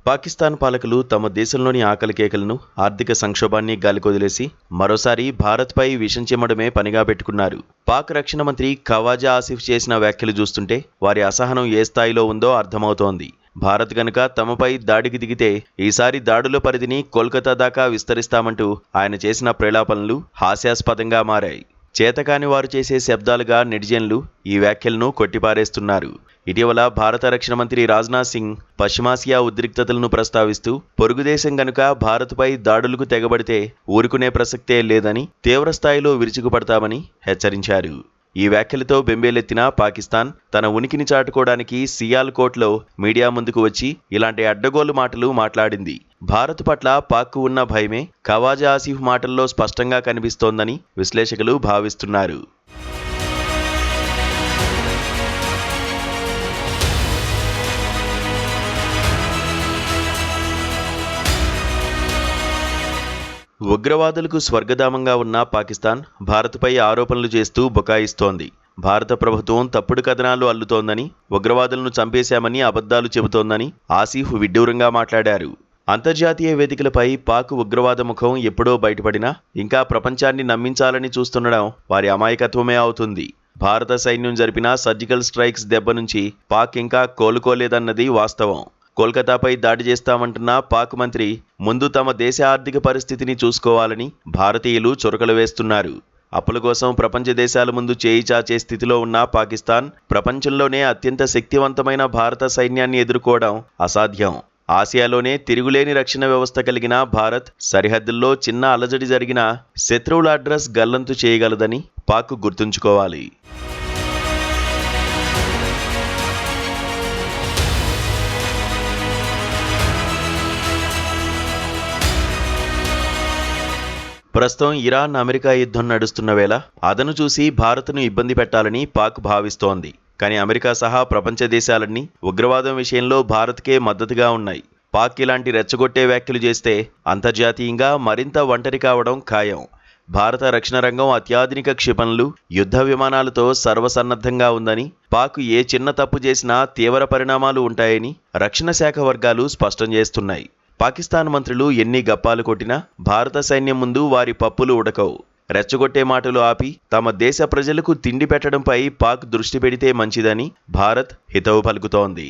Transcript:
పాకిస్తాన్ పాలకులు తమ దేశంలోని ఆకలి కేకలను, ఆర్థిక సంక్షోభాన్ని గాలికొదిలేసి మరోసారి భారత్పై విషం చిమ్మడమే పనిగా పెట్టుకున్నారు. పాక్ రక్షణ మంత్రి ఖవాజా ఆసిఫ్ చేసిన వ్యాఖ్యలు చూస్తుంటే వారి అసహనం ఏ స్థాయిలో ఉందో అర్థమవుతోంది. భారత్ గనుక తమపై దాడికి దిగితే ఈసారి దాడుల పరిధిని కోల్కతా దాకా విస్తరిస్తామంటూ ఆయన చేసిన ప్రలాపనలు హాస్యాస్పదంగా మారాయి. చేతకాని వారు చేసే శబ్దాలుగా నెటిజన్లు ఈ వ్యాఖ్యలను కొట్టిపారేస్తున్నారు. ఇటీవల భారత రక్షణ మంత్రి రాజ్నాథ్ సింగ్ పశ్చిమాసియా ఉద్రిక్తతలను ప్రస్తావిస్తూ పొరుగుదేశం గనుక భారత్పై దాడులకు తెగబడితే ఊరుకునే ప్రసక్తే లేదని, తీవ్రస్థాయిలో విరుచుకుపడతామని హెచ్చరించారు. ఈ వ్యాఖ్యలతో బెంబేలెత్తిన పాకిస్తాన్ తన ఉనికిని చాటుకోవడానికి సియాల్కోట్లో మీడియా ముందుకు వచ్చి ఇలాంటి అడ్డగోలు మాటలు మాట్లాడింది. భారత్ పట్ల పాక్కు ఉన్న భయమే ఖవాజా ఆసిఫ్ మాటల్లో స్పష్టంగా కనిపిస్తోందని విశ్లేషకులు భావిస్తున్నారు. ఉగ్రవాదులకు స్వర్గధామంగా ఉన్న పాకిస్తాన్ భారత్పై ఆరోపణలు చేస్తూ బుకాయిస్తోంది. భారత ప్రభుత్వం తప్పుడు కథనాలు అల్లుతోందని, ఉగ్రవాదులను చంపేశామని అబద్ధాలు చెబుతోందని ఆసిఫ్ విడ్డూరంగా మాట్లాడారు. అంతర్జాతీయ వేదికలపై పాక్ ఉగ్రవాద ముఖం ఎప్పుడో బయటపడినా ఇంకా ప్రపంచాన్ని నమ్మించాలని చూస్తుండడం వారి అమాయకత్వమే అవుతుంది. భారత సైన్యం జరిపిన సర్జికల్ స్ట్రైక్స్ దెబ్బ నుంచి పాక్ ఇంకా కోలుకోలేదన్నది వాస్తవం. కోల్కతాపై దాడి చేస్తామంటున్న పాక్ మంత్రి ముందు తమ దేశ ఆర్థిక పరిస్థితిని చూసుకోవాలని భారతీయులు చురకలు వేస్తున్నారు. అప్పుల కోసం ప్రపంచ దేశాల ముందు చేయి చాచే స్థితిలో ఉన్న పాకిస్తాన్ ప్రపంచంలోనే అత్యంత శక్తివంతమైన భారత సైన్యాన్ని ఎదుర్కోవడం అసాధ్యం. ఆసియాలోనే తిరుగులేని రక్షణ వ్యవస్థ కలిగిన భారత్ సరిహద్దుల్లో చిన్న అలజడి జరిగినా శత్రువుల అడ్రస్ గల్లంతు చేయగలదని పాక్ గుర్తుంచుకోవాలి. ప్రస్తుతం ఇరాన్ అమెరికా యుద్ధం నడుస్తున్న వేళ అదను చూసి భారత్ను ఇబ్బంది పెట్టాలని పాక్ భావిస్తోంది. కానీ అమెరికా సహా ప్రపంచ దేశాలన్నీ ఉగ్రవాదం విషయంలో భారత్కే మద్దతుగా ఉన్నాయి. పాక్ ఇలాంటి రెచ్చగొట్టే వ్యాఖ్యలు చేస్తే అంతర్జాతీయంగా మరింత ఒంటరి కావడం ఖాయం. భారత రక్షణ రంగం అత్యాధునిక క్షిపణులు, యుద్ధ విమానాలతో సర్వసన్నద్ధంగా ఉందని, పాక్ ఏ చిన్న తప్పు చేసినా తీవ్ర పరిణామాలు ఉంటాయని రక్షణ శాఖ వర్గాలు స్పష్టం చేస్తున్నాయి. పాకిస్తాన్ మంత్రులు ఎన్ని గప్పాలు కొట్టినా భారత సైన్యం ముందు వారి పప్పులు ఉడకవు. రెచ్చగొట్టే మాటలు ఆపి తమ దేశ ప్రజలకు తిండి పెట్టడంపై పాక్ దృష్టి పెడితే మంచిదని భారత్ హితవు పలుకుతోంది.